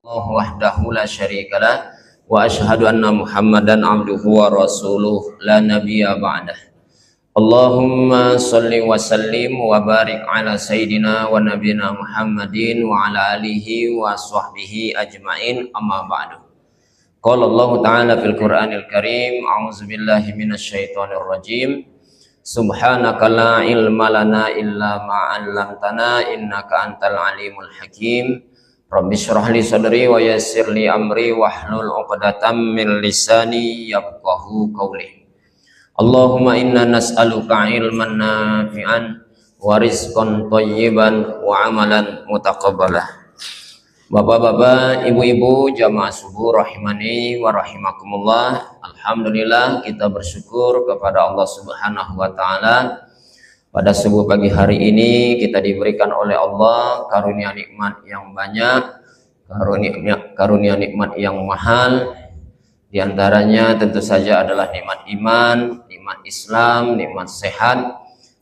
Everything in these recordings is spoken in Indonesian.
wahdahu la syarikalah wa asyhadu anna Muhammadan abduhu wa rasuluh la nabiyya ba'dah. Allahumma salli wa sallim wa barik ala sayyidina wa nabiyina Muhammadin wa ala alihi wa sahbihi ajmain, amma ba'du. Qala Allah ta'ala fil Qur'anil Karim, a'udzu billahi minasyaitonir rajim. Subhanaka la ilma lana illa ma 'allamtana innaka antal alimul hakim. Rabbi shrah li sadri wa yassir li amri wahlul 'uqdatam min lisani yafqahu qawli. Allahumma inna nas'aluka ilman nafi'an wa rizqan thayyiban wa amalan mutaqabbalah. Bapak-bapak, ibu-ibu, jamaah subuh rahimani wa rahimakumullah. Alhamdulillah, kita bersyukur kepada Allah Subhanahu wa taala. Pada subuh pagi hari ini kita diberikan oleh Allah karunia nikmat yang banyak, karunia nikmat yang mahal. Di antaranya tentu saja adalah nikmat iman, nikmat Islam, nikmat sehat.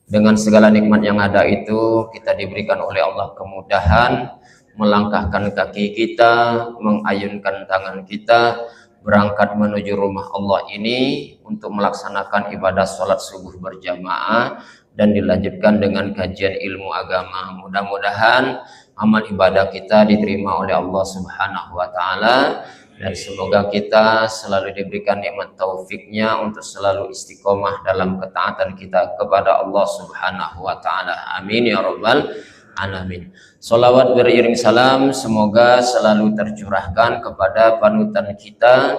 Dengan segala nikmat yang ada itu, kita diberikan oleh Allah kemudahan melangkahkan kaki kita, mengayunkan tangan kita, berangkat menuju rumah Allah ini untuk melaksanakan ibadah sholat subuh berjamaah dan dilanjutkan dengan kajian ilmu agama. Mudah-mudahan amal ibadah kita diterima oleh Allah Subhanahu wa taala, dan semoga kita selalu diberikan nikmat taufiknya untuk selalu istiqomah dalam ketaatan kita kepada Allah Subhanahu wa taala. Amin ya rabbal alamin. Salawat beriring salam semoga selalu tercurahkan kepada panutan kita,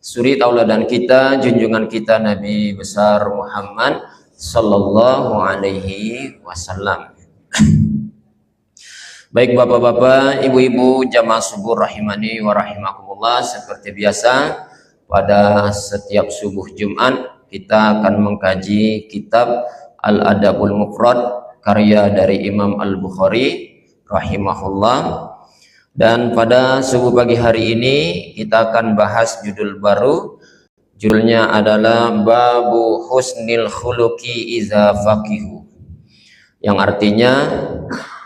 suri tauladan kita, junjungan kita Nabi besar Muhammad sallallahu alaihi wasallam. Baik bapak-bapak, ibu-ibu, jamaah subuh rahimani wa rahimakumullah, seperti biasa pada setiap subuh Jumat kita akan mengkaji kitab Al-Adabul Mufrad karya dari Imam Al-Bukhari rahimahullah. Dan pada subuh pagi hari ini kita akan bahas judul baru. Judulnya adalah Babu Husnil Khuluqi Iza Faqihu, yang artinya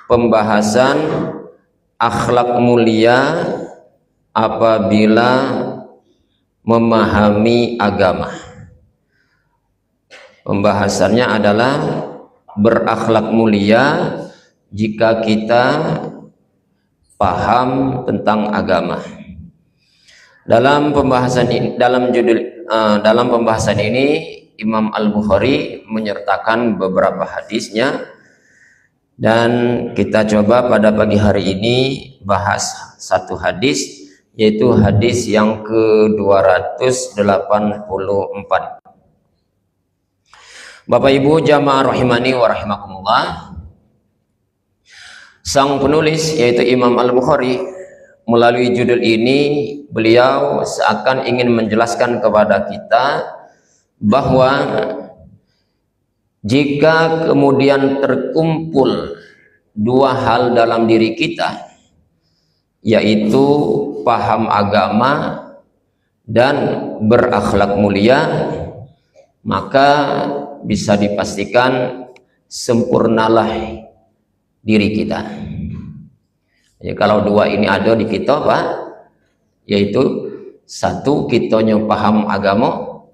pembahasan akhlak mulia apabila memahami agama. Pembahasannya adalah berakhlak mulia jika kita paham tentang agama. Dalam pembahasan ini Imam Al-Bukhari menyertakan beberapa hadisnya, dan kita coba pada pagi hari ini bahas satu hadis, yaitu hadis yang ke-284. Bapak Ibu jamaah rahimani wa rahimakumullah, sang penulis yaitu Imam Al-Bukhari, melalui judul ini beliau seakan ingin menjelaskan kepada kita bahwa jika kemudian terkumpul dua hal dalam diri kita, yaitu paham agama dan berakhlak mulia, maka bisa dipastikan sempurnalah diri kita. Jadi kalau dua ini ada di kita, Pak, yaitu satu, kitanya paham agama,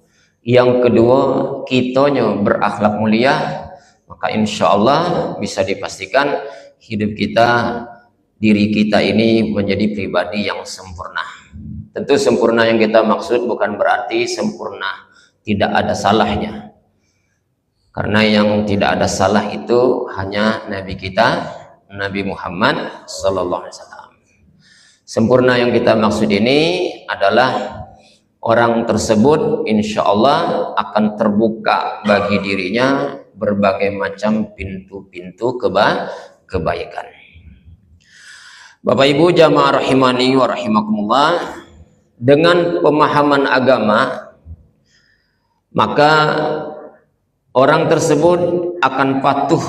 yang kedua kitanya berakhlak mulia, maka insya Allah bisa dipastikan hidup kita, diri kita ini menjadi pribadi yang sempurna. Tentu sempurna yang kita maksud bukan berarti sempurna tidak ada salahnya, karena yang tidak ada salah itu hanya Nabi kita Nabi Muhammad sallallahu alaihi wasallam. Sempurna yang kita maksud ini adalah orang tersebut insya Allah akan terbuka bagi dirinya berbagai macam pintu-pintu kebaikan. Bapak Ibu jamaah rahimani wa rahimakumullah, dengan pemahaman agama maka orang tersebut akan patuh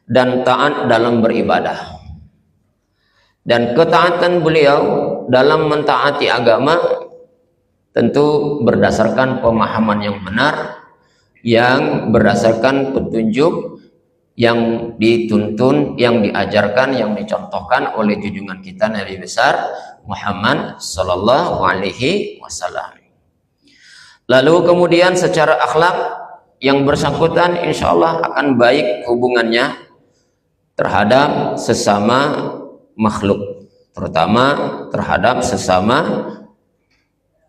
dan taat dalam beribadah. Dan ketaatan beliau dalam mentaati agama tentu berdasarkan pemahaman yang benar, yang berdasarkan petunjuk yang dituntun, yang diajarkan, yang dicontohkan oleh junjungan kita Nabi besar Muhammad sallallahu alaihi wasallam. Lalu kemudian secara akhlak yang bersangkutan insya Allah akan baik hubungannya terhadap sesama makhluk, terutama terhadap sesama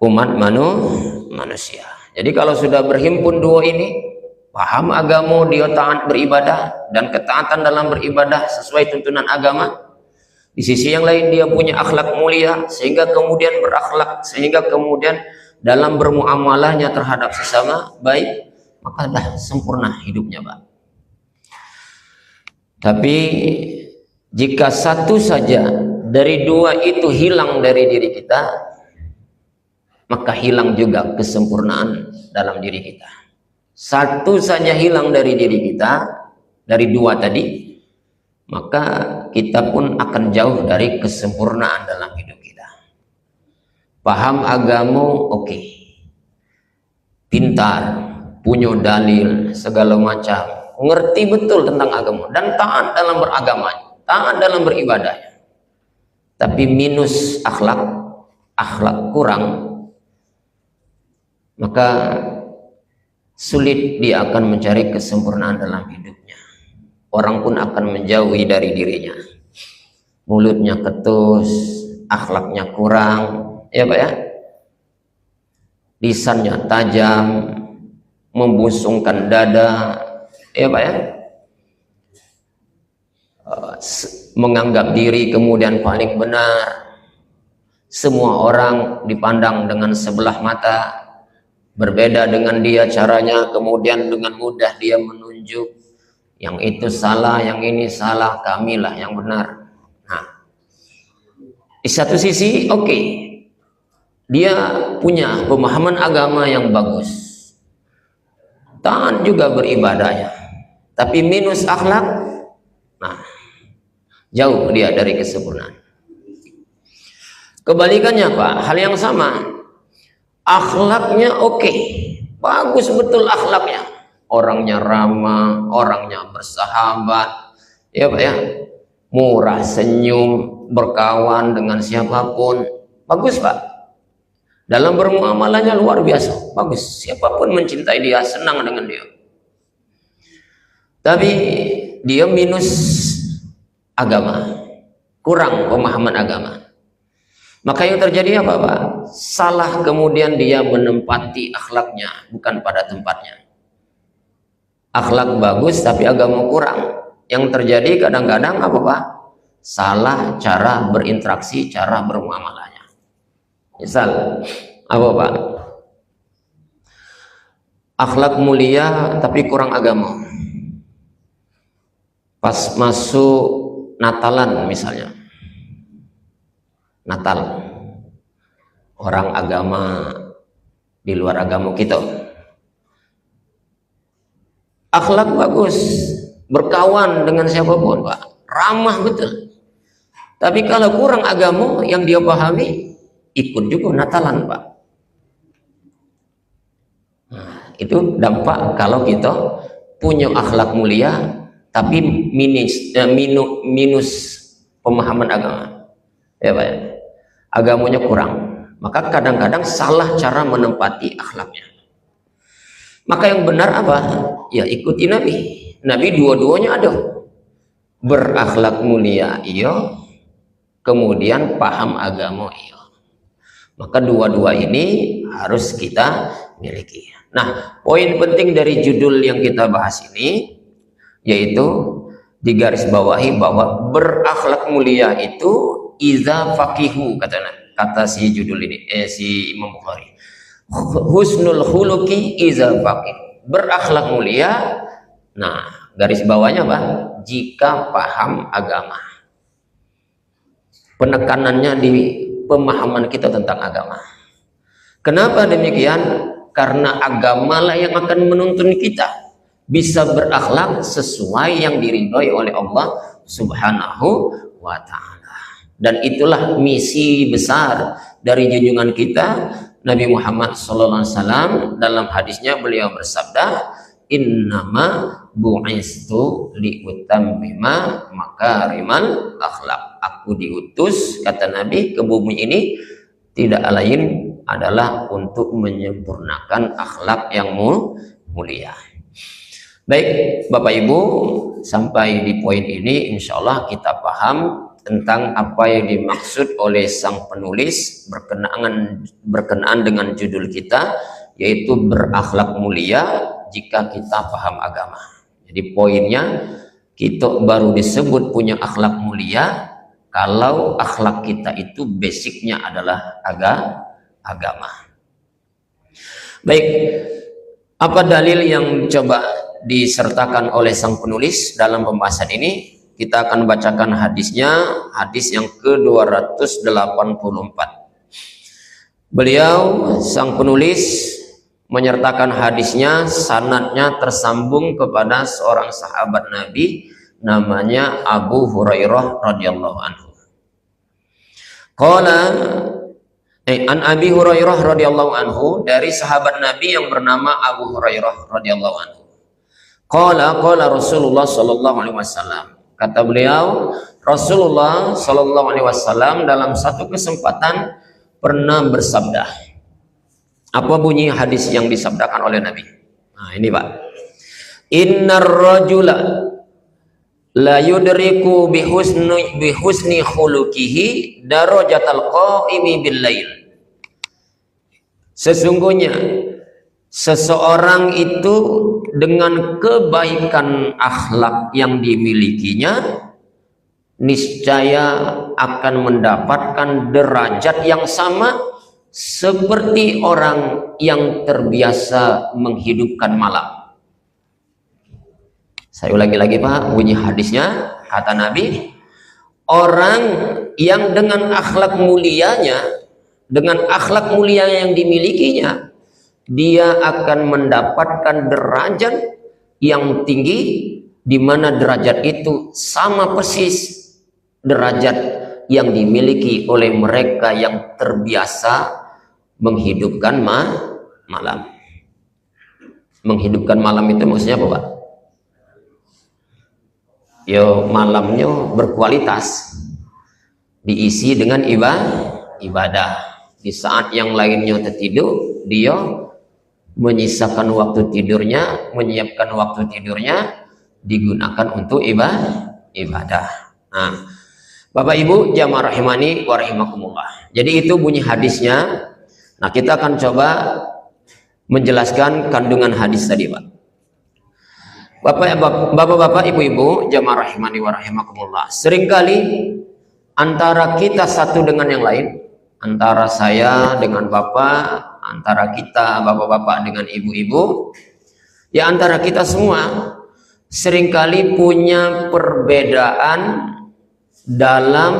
umat manusia. Jadi kalau sudah berhimpun dua ini, paham agama, dia taat beribadah dan ketaatan dalam beribadah sesuai tuntunan agama. Di sisi yang lain dia punya akhlak mulia sehingga kemudian berakhlak, sehingga kemudian dalam bermuamalahnya terhadap sesama baik, maka dah sempurna hidupnya, Pak. Tapi jika satu saja dari dua itu hilang dari diri kita, maka hilang juga kesempurnaan dalam diri kita. Satu saja hilang dari diri kita, dari dua tadi, maka kita pun akan jauh dari kesempurnaan dalam hidup kita. Paham agama, oke. Pintar, punya dalil, segala macam, ngerti betul tentang agama, dan taat dalam beragama, taat dalam beribadah. Tapi minus akhlak, akhlak kurang, maka sulit dia akan mencari kesempurnaan dalam hidupnya. Orang pun akan menjauhi dari dirinya. Mulutnya ketus, akhlaknya kurang, ya Pak ya. Lisannya tajam, membusungkan dada, ya Pak ya. Menganggap diri kemudian paling benar. Semua orang dipandang dengan sebelah mata. Berbeda dengan dia caranya, kemudian dengan mudah dia menunjuk yang itu salah, yang ini salah, kamilah yang benar. Nah, di satu sisi oke, dia punya pemahaman agama yang bagus, taat juga beribadahnya, tapi minus akhlak, nah jauh dia dari kesempurnaan. Kebalikannya Pak, hal yang sama. Akhlaknya oke, bagus betul akhlaknya, orangnya ramah, orangnya bersahabat, ya Pak ya, murah senyum, berkawan dengan siapapun, bagus Pak. Dalam bermuamalahnya luar biasa, bagus, siapapun mencintai dia, senang dengan dia. Tapi dia minus agama, kurang pemahaman agama. Maka yang terjadi apa Pak? Salah kemudian dia menempati akhlaknya bukan pada tempatnya. Akhlak bagus tapi agama kurang. Yang terjadi kadang-kadang apa Pak? Salah cara berinteraksi, cara bermuamalahnya. Misal apa Pak? Akhlak mulia tapi kurang agama. Pas masuk Natalan misalnya, Natal, orang agama di luar agama kita, akhlak bagus, berkawan dengan siapapun Pak, ramah betul. Tapi kalau kurang agama yang dia pahami, ikut juga Natalan Pak. Nah, itu dampak kalau kita punya akhlak mulia tapi minus pemahaman agama, ya Pak ya. Agamanya kurang, maka kadang-kadang salah cara menempati akhlaknya. Maka yang benar apa? Ya ikuti Nabi. Nabi dua-duanya ada, berakhlak mulia iya, kemudian paham agama iya. Maka dua-dua ini harus kita miliki. Nah, poin penting dari judul yang kita bahas ini yaitu digarisbawahi bahwa berakhlak mulia itu iza faqihu, kata si judul ini, si Imam Bukhari. Husnul khuluqi iza faqih, berakhlak mulia. Nah, garis bawahnya apa? Jika paham agama. Penekanannya di pemahaman kita tentang agama. Kenapa demikian? Karena agamalah yang akan menuntun kita bisa berakhlak sesuai yang diridhoi oleh Allah Subhanahu wa ta'ala. Dan itulah misi besar dari junjungan kita Nabi Muhammad SAW. Dalam hadisnya beliau bersabda, innama bu'istu liutammima makarimal akhlak. Aku diutus, kata Nabi, ke bumi ini tidak lain adalah untuk menyempurnakan akhlak yang mulia. Baik Bapak Ibu, sampai di poin ini insya Allah kita paham tentang apa yang dimaksud oleh sang penulis berkenaan dengan judul kita, yaitu berakhlak mulia jika kita paham agama. Jadi poinnya, kita baru disebut punya akhlak mulia kalau akhlak kita itu basicnya adalah agama. Baik, apa dalil yang coba disertakan oleh sang penulis dalam pembahasan ini? Kita akan bacakan hadisnya, hadis yang ke-284. Beliau, sang penulis, menyertakan hadisnya, sanadnya tersambung kepada seorang sahabat Nabi, namanya Abu Hurairah radhiyallahu anhu. Qala an Abi Hurairah radhiyallahu anhu, dari sahabat Nabi yang bernama Abu Hurairah radhiyallahu anhu. Qala Rasulullah sallallahu alaihi wasallam. Kata beliau, Rasulullah sallallahu alaihi wasallam dalam satu kesempatan pernah bersabda. Apa bunyi hadis yang disabdakan oleh Nabi? Nah, ini Pak. Innar rajula la yudriku bihusni khuluqihi darajatal qaimi bil lail. Sesungguhnya seseorang itu dengan kebaikan akhlak yang dimilikinya niscaya akan mendapatkan derajat yang sama seperti orang yang terbiasa menghidupkan malam. Saya ulangi lagi Pak, bunyi hadisnya, kata Nabi, orang yang dengan akhlak mulianya, dengan akhlak mulia yang dimilikinya, dia akan mendapatkan derajat yang tinggi, di mana derajat itu sama persis derajat yang dimiliki oleh mereka yang terbiasa menghidupkan malam. Menghidupkan malam itu maksudnya apa Pak? Yo, malamnya berkualitas, diisi dengan ibadah. Di saat yang lainnya tertidur, dia menyisakan waktu tidurnya, menyiapkan waktu tidurnya digunakan untuk ibadah. Nah, Bapak Ibu jamaah rahimani wa rahimakumullah. Jadi itu bunyi hadisnya. Nah, kita akan coba menjelaskan kandungan hadis tadi, Pak. Bapak-bapak, ibu-ibu jamaah rahimani wa rahimakumullah. Seringkali antara kita satu dengan yang lain, antara saya dengan Bapak, antara kita bapak-bapak dengan ibu-ibu, ya antara kita semua seringkali punya perbedaan dalam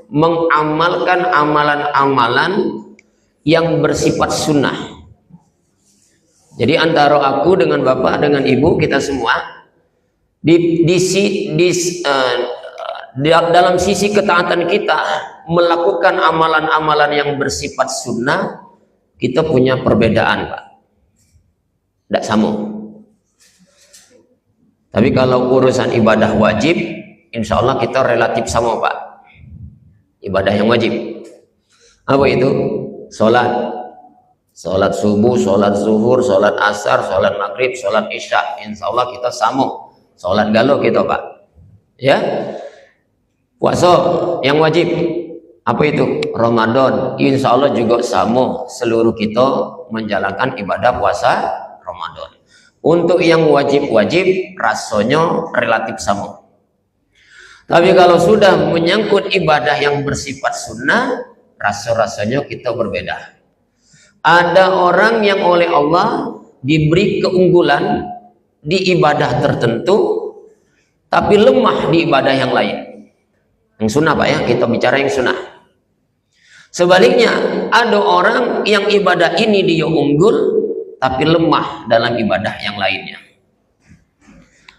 mengamalkan amalan-amalan yang bersifat sunnah. Jadi antara aku dengan bapak dengan ibu, kita semua dalam sisi ketaatan kita melakukan amalan-amalan yang bersifat sunnah, kita punya perbedaan Pak, tidak sama. Tapi kalau urusan ibadah wajib, insya Allah kita relatif sama Pak. Ibadah yang wajib apa itu? Sholat subuh, sholat zuhur, sholat asar, sholat maghrib, sholat isya, insya Allah kita sama. Sholat galau kita Pak, ya. Puasa yang wajib apa itu? Ramadan, insya Allah juga sama, seluruh kita menjalankan ibadah puasa Ramadan. Untuk yang wajib-wajib rasanya relatif sama. Tapi kalau sudah menyangkut ibadah yang bersifat sunnah, rasa-rasanya kita berbeda. Ada orang yang oleh Allah diberi keunggulan di ibadah tertentu, tapi lemah di ibadah yang lain. Yang sunnah Pak ya, kita bicara yang sunnah. Sebaliknya, ada orang yang ibadah ini dia unggul, tapi lemah dalam ibadah yang lainnya.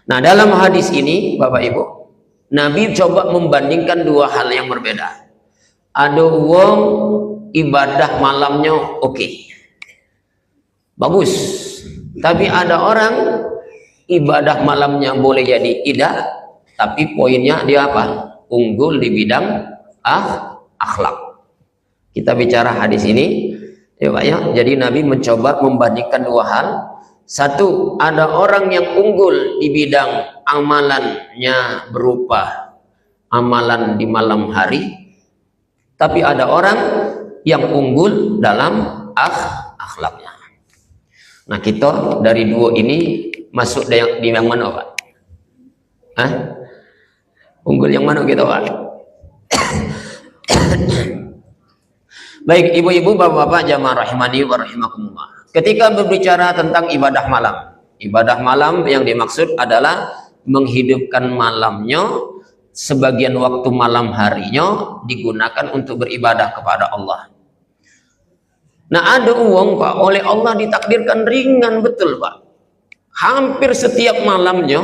Nah, dalam hadis ini, Bapak Ibu, Nabi coba membandingkan dua hal yang berbeda. Ada wong ibadah malamnya oke, bagus. Tapi ada orang ibadah malamnya boleh jadi tidak, tapi poinnya dia apa? Unggul di bidang akhlak. Kita bicara hadis ini ya Pak ya. Jadi Nabi mencoba membandingkan dua hal. Satu, ada orang yang unggul di bidang amalannya berupa amalan di malam hari, tapi ada orang yang unggul dalam akhlaknya. Nah, kita dari dua ini masuk di yang mana Pak? Hah? Unggul yang mana kita Pak? Baik ibu-ibu, bapak-bapak, jamaah rahimani wa rahimakumullah. Ketika berbicara tentang ibadah malam yang dimaksud adalah menghidupkan malamnya, sebagian waktu malam harinya digunakan untuk beribadah kepada Allah. Nah, ada uang Pak, oleh Allah ditakdirkan ringan betul Pak. Hampir setiap malamnya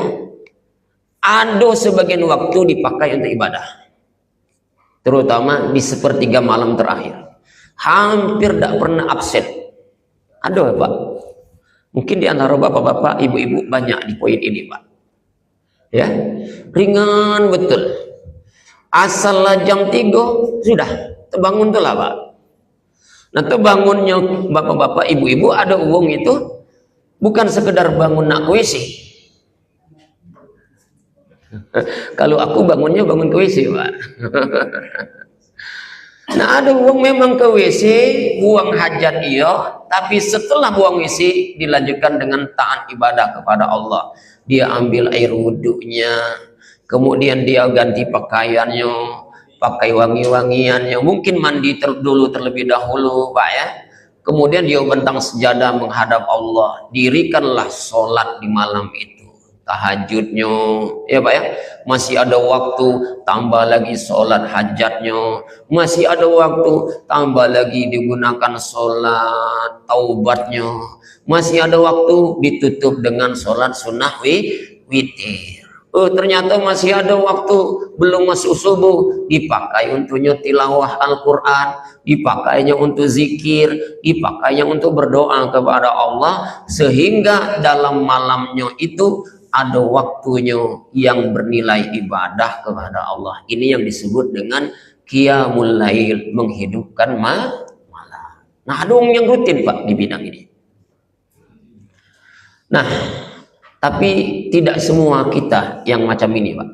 ada sebagian waktu dipakai untuk ibadah. Terutama di sepertiga malam terakhir. Hampir tidak pernah absen. Ada Pak. Mungkin di antara bapak-bapak, ibu-ibu banyak di poin ini Pak. Ya, ringan betul. Asallah jam 3 sudah terbangun tuh lah Pak. Nah, terbangunnya bapak-bapak, ibu-ibu ada uang itu bukan sekedar bangun nak ke WC. Kalau aku bangunnya bangun ke WC Pak. Nah, ada uang memang ke WC, buang hajat iya, tapi setelah buang WC dilanjutkan dengan taat ibadah kepada Allah. Dia ambil air wudhunya, kemudian dia ganti pakaiannya, pakai wangi-wangiannya, mungkin mandi dulu terlebih dahulu Pak ya. Kemudian dia bentang sejadah menghadap Allah, dirikanlah sholat di malam itu. Tahajudnya ya Pak ya, masih ada waktu tambah lagi sholat hajatnya, masih ada waktu tambah lagi digunakan sholat taubatnya, masih ada waktu ditutup dengan sholat sunnah witir. Ternyata masih ada waktu belum masuk subuh, dipakai untuknya tilawah Al-Quran, dipakainya untuk zikir, dipakainya untuk berdoa kepada Allah, sehingga dalam malamnya itu ada waktunya yang bernilai ibadah kepada Allah. Ini yang disebut dengan qiyamul lail, menghidupkan malam. Nah, ada orang yang rutin Pak di bidang ini. Nah, tapi tidak semua kita yang macam ini Pak.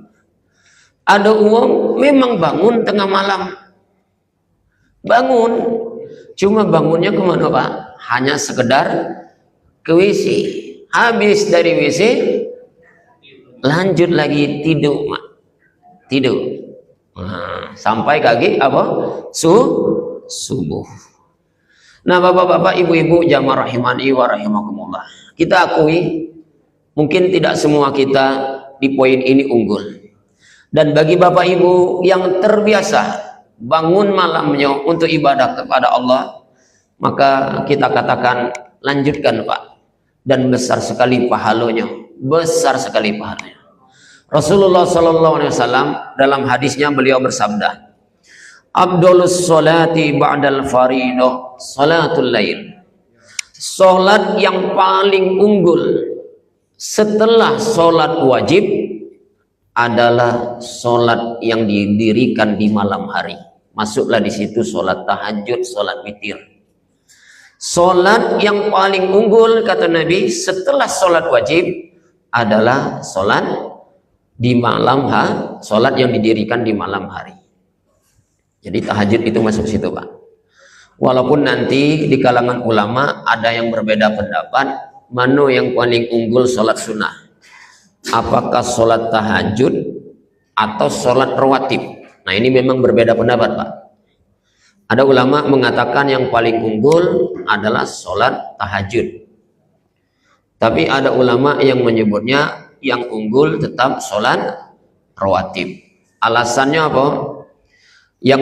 Ada uang memang bangun tengah malam. Bangun. Cuma bangunnya kemana Pak? Hanya sekedar ke WC. Habis dari WC lanjut lagi tidur tidur sampai kaki apa subuh. Nah, bapak-bapak, ibu-ibu, jamaah rahimani wa rahimakumullah, kita akui mungkin tidak semua kita di poin ini unggul, dan bagi bapak ibu yang terbiasa bangun malamnya untuk ibadah kepada Allah, maka kita katakan lanjutkan Pak, dan besar sekali pahalanya, besar sekali pahalanya. Rasulullah SAW dalam hadisnya beliau bersabda, Abdulus sholati ba'dal faridah salatul lail. Salat yang paling unggul setelah salat wajib adalah salat yang didirikan di malam hari. Masuklah di situ salat tahajud, salat witir. Salat yang paling unggul kata Nabi setelah salat wajib adalah salat di malam hari, salat yang didirikan di malam hari. Jadi tahajud itu masuk situ Pak. Walaupun nanti di kalangan ulama ada yang berbeda pendapat, mana yang paling unggul salat sunnah, apakah salat tahajud atau salat rawatib. Nah, ini memang berbeda pendapat Pak. Ada ulama mengatakan yang paling unggul adalah salat tahajud, tapi ada ulama yang menyebutnya yang unggul tetap salat rawatib. Alasannya apa? Yang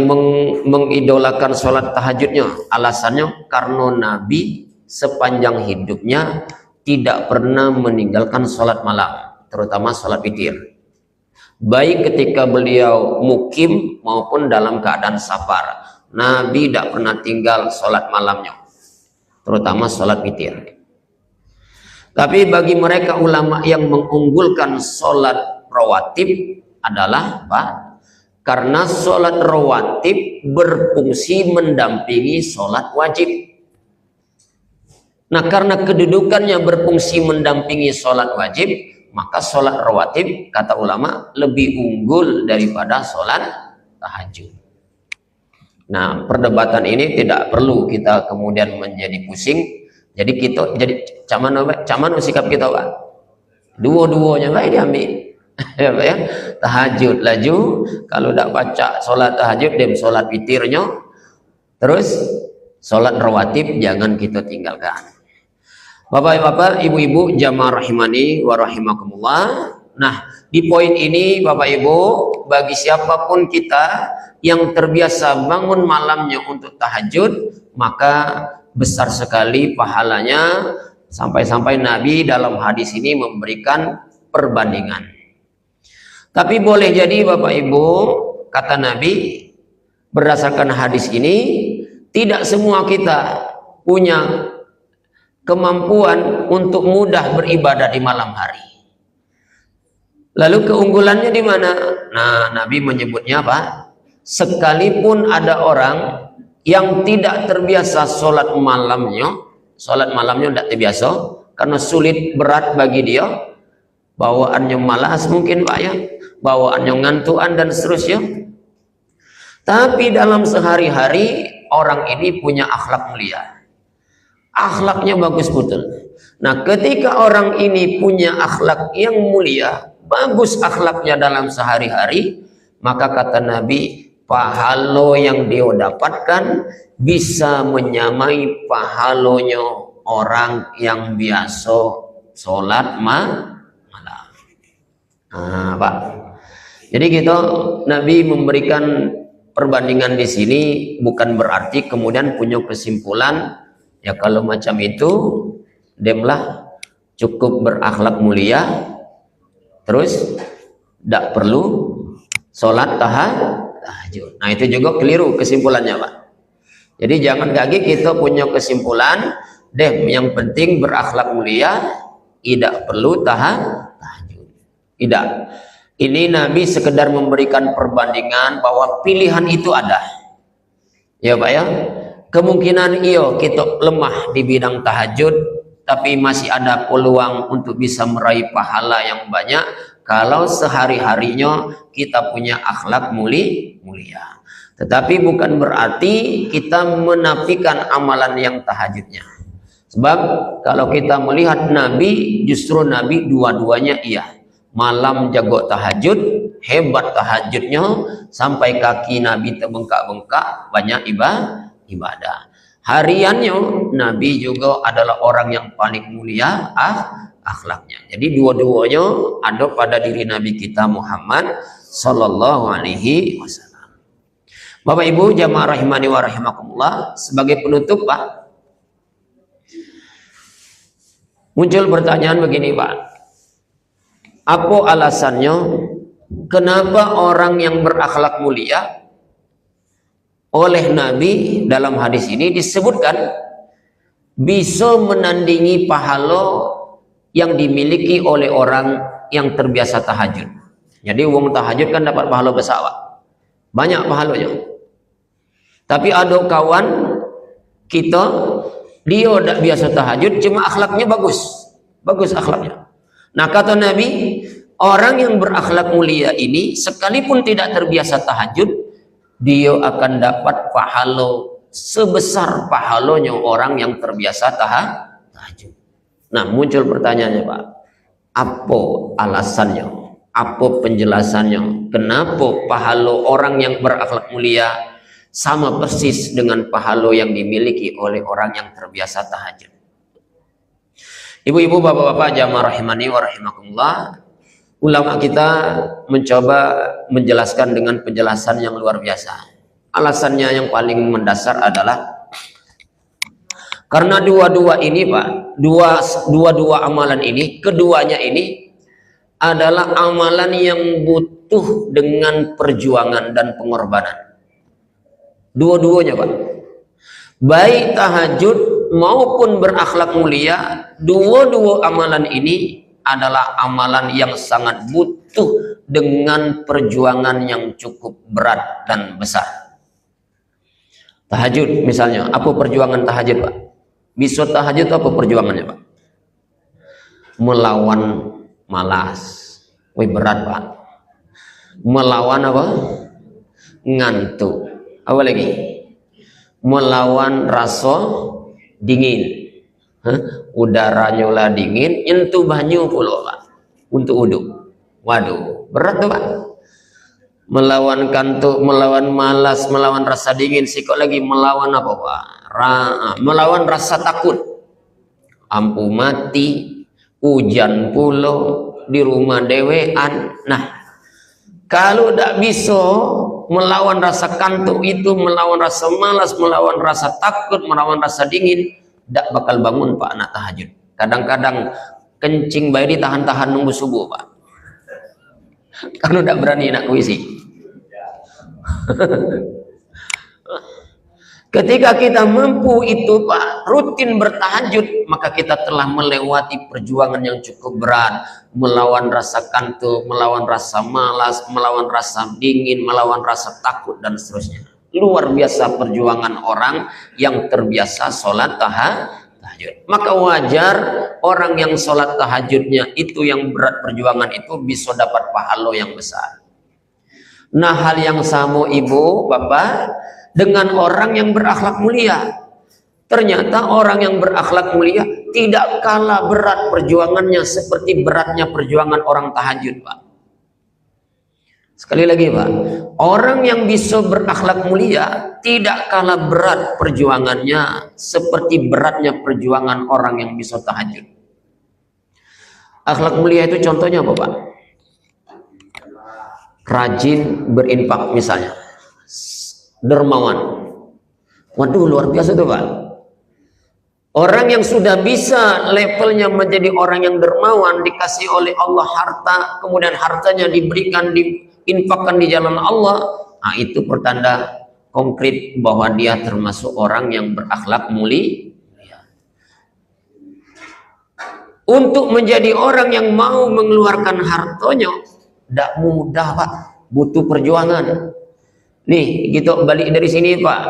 mengidolakan salat tahajudnya, alasannya karena Nabi sepanjang hidupnya tidak pernah meninggalkan salat malam, terutama salat witir, baik ketika beliau mukim maupun dalam keadaan safar. Nabi tidak pernah tinggal salat malamnya, terutama salat witir. Tapi bagi mereka ulama yang mengunggulkan sholat rawatib adalah apa? Karena sholat rawatib berfungsi mendampingi sholat wajib. Nah, karena kedudukannya berfungsi mendampingi sholat wajib, maka sholat rawatib kata ulama lebih unggul daripada sholat tahajud. Nah, perdebatan ini tidak perlu kita kemudian menjadi pusing. Jadi kita jadi caman sikap kita, Pak. Dua-duanya baik diambil. Ya, tahajud laju, kalau tidak baca sholat tahajud dem sholat witirnya, terus sholat rawatib jangan kita tinggalkan. Bapak-bapak, ibu-ibu, jamaah rahimani wa rahimakumullah. Nah, di poin ini Bapak Ibu, bagi siapapun kita yang terbiasa bangun malamnya untuk tahajud, maka besar sekali pahalanya, sampai-sampai Nabi dalam hadis ini memberikan perbandingan. Tapi boleh jadi Bapak Ibu, kata Nabi, berdasarkan hadis ini, tidak semua kita punya kemampuan untuk mudah beribadah di malam hari. Lalu keunggulannya di mana? Nah, Nabi menyebutnya apa? Sekalipun ada orang yang tidak terbiasa sholat malamnya tidak terbiasa karena sulit, berat bagi dia, bawaannya malas mungkin Pak ya, bawaannya ngantuan dan seterusnya. Tapi dalam sehari-hari orang ini punya akhlak mulia, akhlaknya bagus betul. Nah, ketika orang ini punya akhlak yang mulia, bagus akhlaknya dalam sehari-hari, maka kata Nabi, pahala yang dia dapatkan bisa menyamai pahalanya orang yang biasa sholat malam. Nah, Pak. Jadi gitu, Nabi memberikan perbandingan di sini bukan berarti kemudian punya kesimpulan ya kalau macam itu demlah cukup berakhlak mulia, terus tidak perlu sholat tahajud. Nah, itu juga keliru kesimpulannya Pak. Jadi jangan lagi kita punya kesimpulan yang penting berakhlak mulia, tidak perlu tahajud. Tidak. Ini Nabi sekedar memberikan perbandingan bahwa pilihan itu ada. Ya Pak ya. Kemungkinan kita lemah di bidang tahajud, tapi masih ada peluang untuk bisa meraih pahala yang banyak kalau sehari-harinya kita punya akhlak mulia. Tetapi bukan berarti kita menafikan amalan yang tahajudnya. Sebab kalau kita melihat Nabi, justru Nabi dua-duanya iya. Malam jago tahajud, hebat tahajudnya, sampai kaki Nabi terbengkak-bengkak, banyak ibadah. Hariannya Nabi juga adalah orang yang paling mulia akhlaknya. Jadi dua-duanya ada pada diri Nabi kita Muhammad sallallahu alaihi wasallam. Bapak Ibu jamaah rahimani wa rahimakumullah, sebagai penutup Pak, muncul pertanyaan begini Pak. Apa alasannya kenapa orang yang berakhlak mulia oleh Nabi dalam hadis ini disebutkan bisa menandingi pahala yang dimiliki oleh orang yang terbiasa tahajud. Jadi wong tahajud kan dapat pahala besar Pak. Banyak pahalanya. Tapi ada kawan kita, dia tidak biasa tahajud, cuma akhlaknya bagus. Bagus akhlaknya. Nah, kata Nabi, orang yang berakhlak mulia ini sekalipun tidak terbiasa tahajud, dia akan dapat pahala sebesar pahalanya orang yang terbiasa tahajud. Nah, muncul pertanyaannya Pak, apa alasannya? Apa penjelasannya? Kenapa pahala orang yang berakhlak mulia sama persis dengan pahala yang dimiliki oleh orang yang terbiasa tahajud? Ibu-ibu, bapak-bapak, jamaah rahimani wa rahimakumullah, ulama kita mencoba menjelaskan dengan penjelasan yang luar biasa. Alasannya yang paling mendasar adalah karena dua-dua ini Pak, dua amalan ini, keduanya ini adalah amalan yang butuh dengan perjuangan dan pengorbanan. Dua-duanya Pak. Baik tahajud maupun berakhlak mulia, dua-dua amalan ini adalah amalan yang sangat butuh dengan perjuangan yang cukup berat dan besar. Tahajud misalnya, apa perjuangan tahajud, Pak? Bisa tahajud apa perjuangannya, Pak? Melawan malas. Wih, berat, Pak. Melawan apa? Ngantuk. Apa lagi? Melawan rasa dingin. Udaranya lah dingin, nyentuh banyu pula, Pak, untuk uduk. Waduh, berat tuh, Pak. Melawan kantuk, melawan malas, melawan rasa dingin, sikok lagi melawan apa, Pak? Melawan rasa takut. Ampu mati, hujan pulau, di rumah dewean. Nah, kalau tidak bisa melawan rasa kantuk itu, melawan rasa malas, melawan rasa takut, melawan rasa dingin, tidak bakal bangun, Pak, anak tahajud. Kadang-kadang kencing bayi ditahan-tahan nunggu subuh, Pak. Kalau tidak berani nak kuisi. Ketika kita mampu itu, Pak, rutin bertahajud, maka kita telah melewati perjuangan yang cukup berat, melawan rasa kantuk, melawan rasa malas, melawan rasa dingin, melawan rasa takut, dan seterusnya. Luar biasa perjuangan orang yang terbiasa sholat tahajud. Maka wajar orang yang sholat tahajudnya itu yang berat perjuangan itu bisa dapat pahala yang besar. Nah, hal yang sama ibu, bapak, dengan orang yang berakhlak mulia. Ternyata orang yang berakhlak mulia tidak kalah berat perjuangannya seperti beratnya perjuangan orang tahajud, Pak. Sekali lagi, Pak, orang yang bisa berakhlak mulia tidak kalah berat perjuangannya seperti beratnya perjuangan orang yang bisa tahajud. Akhlak mulia itu contohnya apa, Pak? Rajin berinfak misalnya, dermawan. Waduh, luar biasa tuh, Pak. Orang yang sudah bisa levelnya menjadi orang yang dermawan, dikasih oleh Allah harta, kemudian hartanya diberikan, diinfakkan di jalan Allah, nah itu pertanda konkret bahwa dia termasuk orang yang berakhlak mulia. Untuk menjadi orang yang mau mengeluarkan hartanya tidak mudah, Pak, butuh perjuangan. Nih, gitu balik dari sini, Pak,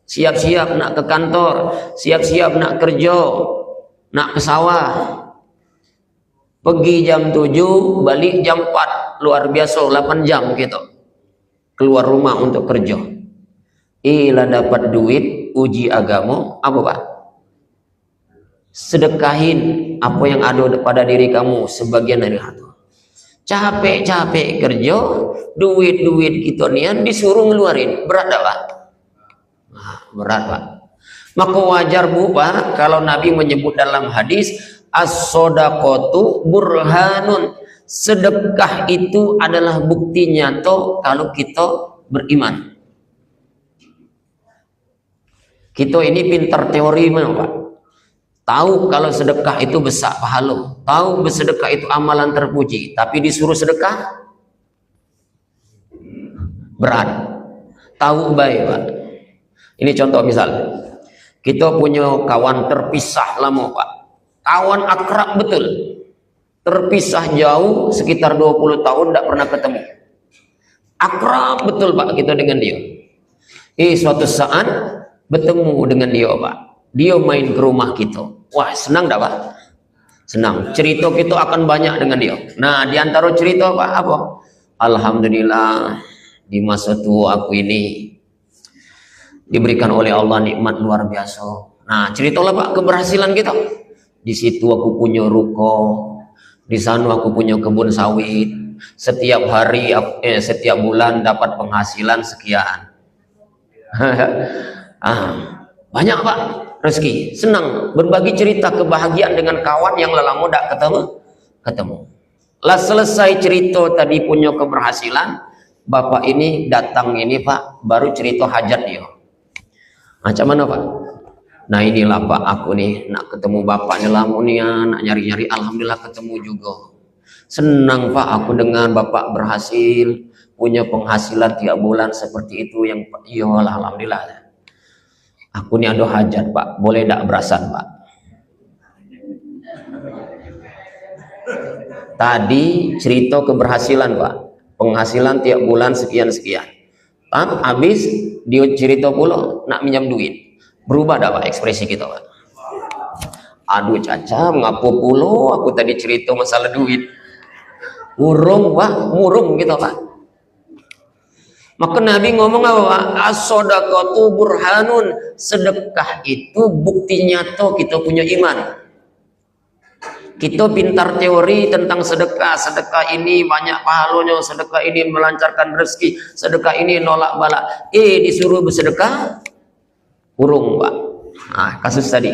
siap-siap nak ke kantor, siap-siap nak kerja, nak ke sawah, pergi jam 7, balik jam 4, luar biasa 8 jam gitu keluar rumah untuk kerja. Ila dapat duit uji agama apa, Pak? Sedekahin apa yang ada pada diri kamu sebagian dari harta. Capek-capek kerja, duit-duit gitu nian disuruh ngeluarin, berat tak, Pak? Nah, berat, Pak. Maka wajar, Bu, Pak, kalau Nabi menyebut dalam hadis as-shadaqatu burhanun, sedekah itu adalah bukti nyata kalau kita beriman. Kita ini pintar teori mana, Pak? Tahu kalau sedekah itu besar pahala, tahu bersedekah itu amalan terpuji, tapi disuruh sedekah berat. Tahu baik, Pak. Ini contoh misal, kita punya kawan terpisah lama, Pak. Kawan akrab betul, terpisah jauh sekitar 20 tahun tidak pernah ketemu. Akrab betul, Pak, kita dengan dia. Suatu saat bertemu dengan dia, Pak. Dia main ke rumah kita. Wah, senang dah, Pak? Senang. Cerita kita akan banyak dengan dia. Nah, di antara cerita, Pak, apa? Alhamdulillah, di masa tua aku ini diberikan oleh Allah nikmat luar biasa. Nah, ceritalah, Pak, keberhasilan kita. Di situ aku punya ruko, di sana aku punya kebun sawit. Setiap hari, setiap bulan dapat penghasilan sekian. Banyak, Pak, rezeki. Senang berbagi cerita kebahagiaan dengan kawan yang lama tidak ketemu. Lah selesai cerita tadi punya keberhasilan, bapak ini datang ini, Pak, baru cerita hajat dia. Macam mana, Pak? Nah, inilah, Pak, aku nih nak ketemu bapaknya lama nih, nak nyari-nyari, alhamdulillah ketemu juga. Senang, Pak, aku dengan bapak berhasil punya penghasilan tiap bulan seperti itu yang ya alhamdulillah. Aku ni ada hajat Pak, boleh tak berasan Pak? Tadi cerita keberhasilan Pak, penghasilan tiap bulan sekian-sekian. Habis dia cerita pula nak minjam duit. Berubah tak Pak ekspresi kita Pak? Aduh Caca, mengapa pula aku tadi cerita masalah duit? Murung Pak, murung gitu Pak. Maka Nabi ngomong apa Pak? As-shadaqatu burhanun. Sedekah itu bukti nyata kita punya iman. Kita pintar teori tentang sedekah. Sedekah ini banyak pahalanya, sedekah ini melancarkan rezeki, sedekah ini nolak bala. Disuruh bersedekah, urung Pak. Nah, kasus tadi.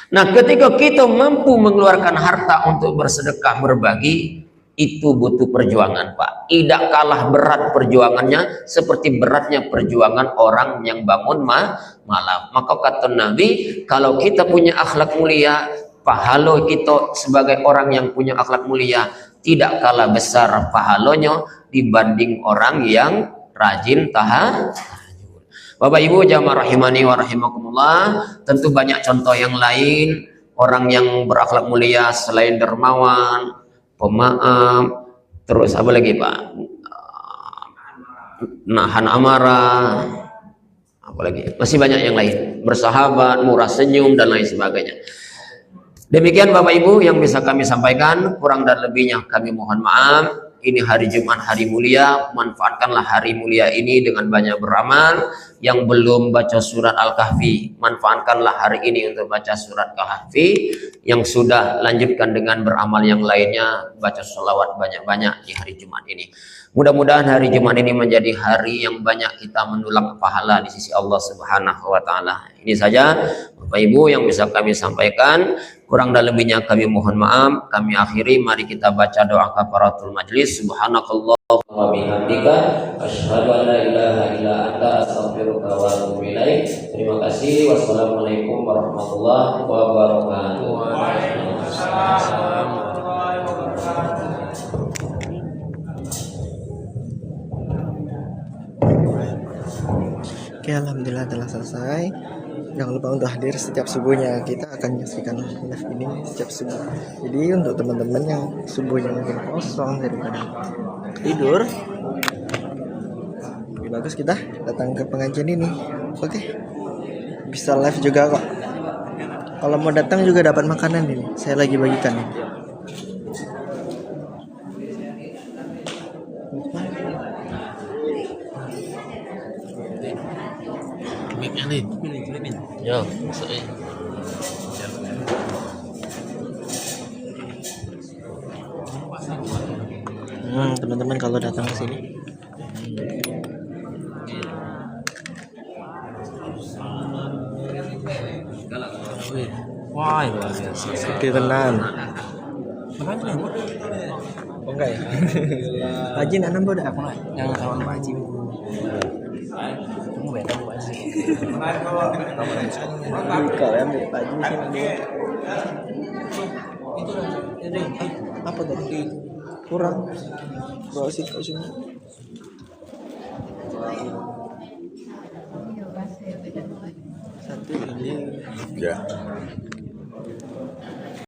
Nah, ketika kita mampu mengeluarkan harta untuk bersedekah, berbagi, itu butuh perjuangan Pak. Tidak kalah berat perjuangannya seperti beratnya perjuangan orang yang bangun malam. Maka kata Nabi, kalau kita punya akhlak mulia, pahala kita sebagai orang yang punya akhlak mulia tidak kalah besar pahalanya dibanding orang yang rajin tahajud. Bapak Ibu jamaah rahimani wa rahimakumullah, tentu banyak contoh yang lain orang yang berakhlak mulia selain dermawan, pemaaf, terus apa lagi Pak? Nahan amarah, apa lagi? Masih banyak yang lain, bersahabat, murah senyum dan lain sebagainya. Demikian Bapak Ibu yang bisa kami sampaikan, kurang dan lebihnya kami mohon maaf. Ini hari Jumat, hari mulia, manfaatkanlah hari mulia ini dengan banyak beramal. Yang belum baca surat Al-Kahfi, manfaatkanlah hari ini untuk baca surat Al-Kahfi. Yang sudah, lanjutkan dengan beramal yang lainnya, baca sholawat banyak-banyak di hari Jumat ini. Mudah-mudahan hari Jumat ini menjadi hari yang banyak kita mendulang pahala di sisi Allah Subhanahu wa taala. Ini saja Bapak Ibu yang bisa kami sampaikan. Kurang dan lebihnya kami mohon maaf. Kami akhiri, mari kita baca doa kafaratul majlis. Subhanakallah wa bihamdika asyhadu an la ilaha illa anta astaghfiruka wa atubu ilaik. Terima kasih. Wassalamualaikum warahmatullahi wabarakatuh. Waalaikumsalam. Oke, alhamdulillah telah selesai. Jangan lupa untuk hadir setiap subuhnya. Kita akan menyaksikan live ini setiap subuh. Jadi untuk teman-teman yang subuhnya mungkin kosong daripada tidur, lebih bagus kita datang ke pengajian ini. Oke, bisa live juga kok. Kalau mau datang juga dapat makanan ini. Saya lagi bagikan nih. Yo, masuk teman-teman kalau datang ke sini. Wah, luar biasa. Oke, tenang. Oh enggak ya? Pak Haji nak nambah dah? Yang kawan Pak Haji. Kamu beda Pak Haji. Kau yang ambil Pak Haji sini. Apa tadi? Kurang. Bawa sih kau cuma. Satu ini. Ya.